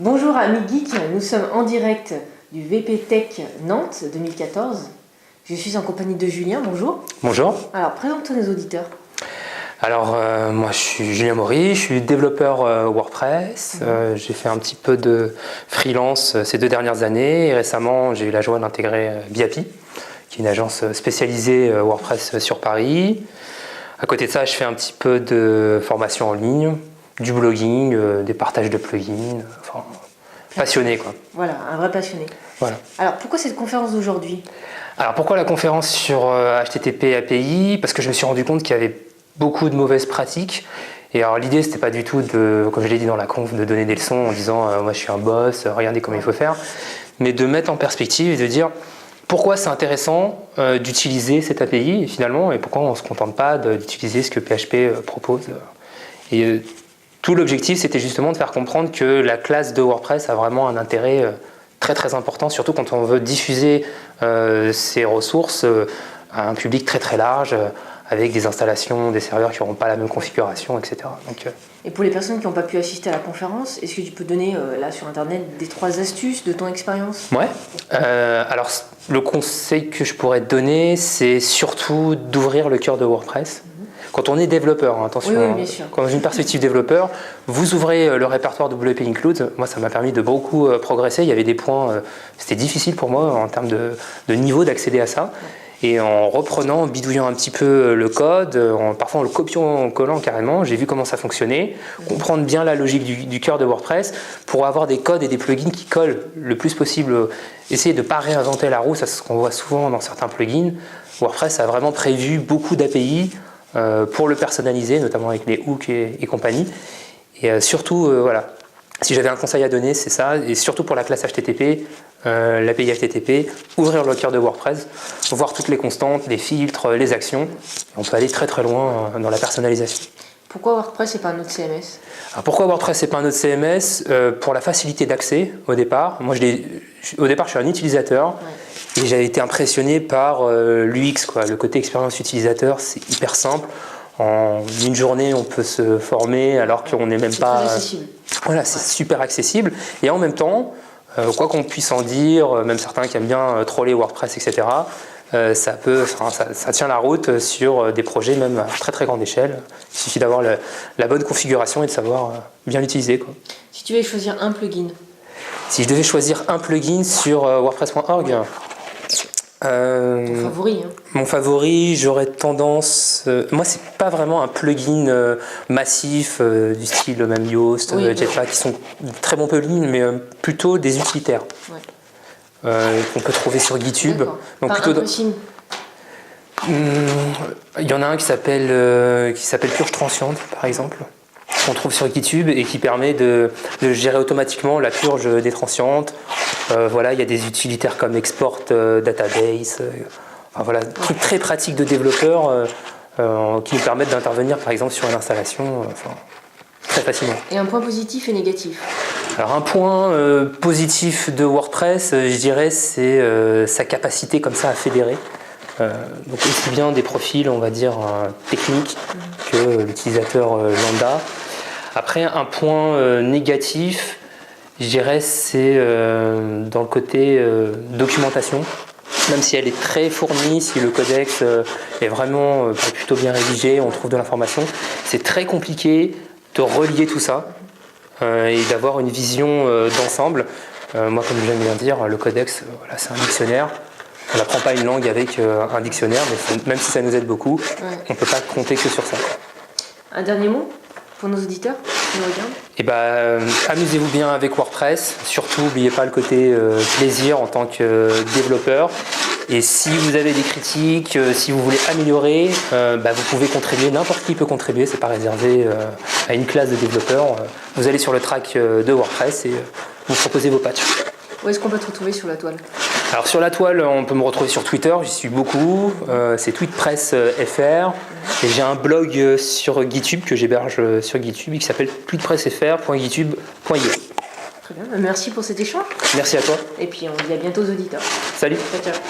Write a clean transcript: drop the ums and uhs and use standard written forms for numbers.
Bonjour amis geeks, nous sommes en direct du VP Tech Nantes 2014. Je suis en compagnie de Julien, bonjour. Bonjour. Alors présente-toi nos auditeurs. Alors moi je suis Julien Maury, je suis développeur WordPress. J'ai fait un petit peu de freelance ces 2 dernières années et récemment j'ai eu la joie d'intégrer Biapi, qui est une agence spécialisée WordPress sur Paris. À côté de ça, je fais un petit peu de formation en ligne, du blogging, des partages de plugins, enfin passionné quoi. Voilà, un vrai passionné. Voilà. Alors pourquoi cette conférence d'aujourd'hui? Alors pourquoi la conférence sur HTTP API? Parce que je me suis rendu compte qu'il y avait beaucoup de mauvaises pratiques. Et alors l'idée c'était pas du tout de, comme je l'ai dit dans la conf, de donner des leçons en disant moi je suis un boss, regardez comment il faut faire, mais de mettre en perspective et de dire pourquoi c'est intéressant d'utiliser cette API finalement et pourquoi on ne se contente pas d'utiliser ce que PHP propose. Et tout l'objectif c'était justement de faire comprendre que la classe de WordPress a vraiment un intérêt très très important, surtout quand on veut diffuser ces ressources à un public très très large, avec des installations, des serveurs qui n'auront pas la même configuration, etc. Donc, Et pour les personnes qui n'ont pas pu assister à la conférence, est-ce que tu peux donner là sur internet des 3 astuces de ton expérience? Ouais. Alors le conseil que je pourrais te donner, c'est surtout d'ouvrir le cœur de WordPress. Quand on est développeur, attention, oui, bien sûr. Quand dans une perspective développeur, vous ouvrez le répertoire WP Include. Moi, ça m'a permis de beaucoup progresser. Il y avait des points, c'était difficile pour moi en termes de niveau d'accéder à ça. Et en reprenant, en bidouillant un petit peu le code, parfois en le copiant, en collant carrément, j'ai vu comment ça fonctionnait, comprendre bien la logique du cœur de WordPress pour avoir des codes et des plugins qui collent le plus possible. Essayer de ne pas réinventer la roue, c'est ce qu'on voit souvent dans certains plugins. WordPress a vraiment prévu beaucoup d'API pour le personnaliser, notamment avec les hooks et compagnie. Et surtout, voilà, si j'avais un conseil à donner, c'est ça, et surtout pour la classe HTTP, l'API HTTP, ouvrir le cœur de WordPress, voir toutes les constantes, les filtres, les actions. On peut aller très très loin dans la personnalisation. Pourquoi WordPress et pas un autre CMS? Alors pourquoi WordPress et pas un autre CMS? Pour la facilité d'accès au départ. Moi, au départ, je suis un utilisateur et j'avais été impressionné par l'UX, quoi. Le côté expérience utilisateur, c'est hyper simple. En une journée, on peut se former alors qu'on n'est même pas... C'est très accessible. Voilà, c'est super accessible. Et en même temps, quoi qu'on puisse en dire, même certains qui aiment bien troller WordPress, etc., ça tient la route sur des projets même à très très grande échelle. Il suffit d'avoir la bonne configuration et de savoir bien l'utiliser, quoi. Si tu veux choisir un plugin? Si je devais choisir un plugin sur WordPress.org, Ton favori, hein. Mon favori, j'aurais tendance... moi, c'est pas vraiment un plugin massif du style même Yoast, Jetpack, qui sont de très bons plugins, mais plutôt des utilitaires qu'on peut trouver sur GitHub. Donc plutôt il y en a un qui s'appelle Purge Transient, par exemple, qu'on trouve sur GitHub et qui permet de gérer automatiquement la purge des transientes. Voilà, il y a des utilitaires comme Export Database. Voilà, trucs très pratiques de développeurs qui nous permettent d'intervenir par exemple sur une installation très facilement. Et un point positif et négatif? Alors un point positif de WordPress, je dirais, c'est sa capacité comme ça à fédérer. Donc aussi bien des profils, on va dire, techniques que l'utilisateur lambda. Après, un point négatif, je dirais, c'est dans le côté documentation. Même si elle est très fournie, si le codex est vraiment plutôt bien rédigé, on trouve de l'information, c'est très compliqué de relier tout ça et d'avoir une vision d'ensemble. Moi, comme j'aime bien dire, le codex, voilà, c'est un dictionnaire. On n'apprend pas une langue avec un dictionnaire, mais même si ça nous aide beaucoup, on ne peut pas compter que sur ça. Un dernier mot pour nos auditeurs qui nous regardent? Eh ben, amusez-vous bien avec WordPress. Surtout, n'oubliez pas le côté plaisir en tant que développeur. Et si vous avez des critiques, si vous voulez améliorer, vous pouvez contribuer. N'importe qui peut contribuer. C'est pas réservé à une classe de développeurs. Vous allez sur le track de WordPress et vous proposez vos patchs. Où est-ce qu'on peut te retrouver sur la toile? Alors sur la toile, on peut me retrouver sur Twitter, j'y suis beaucoup, c'est Tweetpress FR, et j'ai un blog sur GitHub que j'héberge sur GitHub qui s'appelle tweetpressfr.github.io. Très bien, merci pour cet échange. Merci à toi. Et puis on dit à bientôt aux auditeurs. Salut. Ciao, ciao.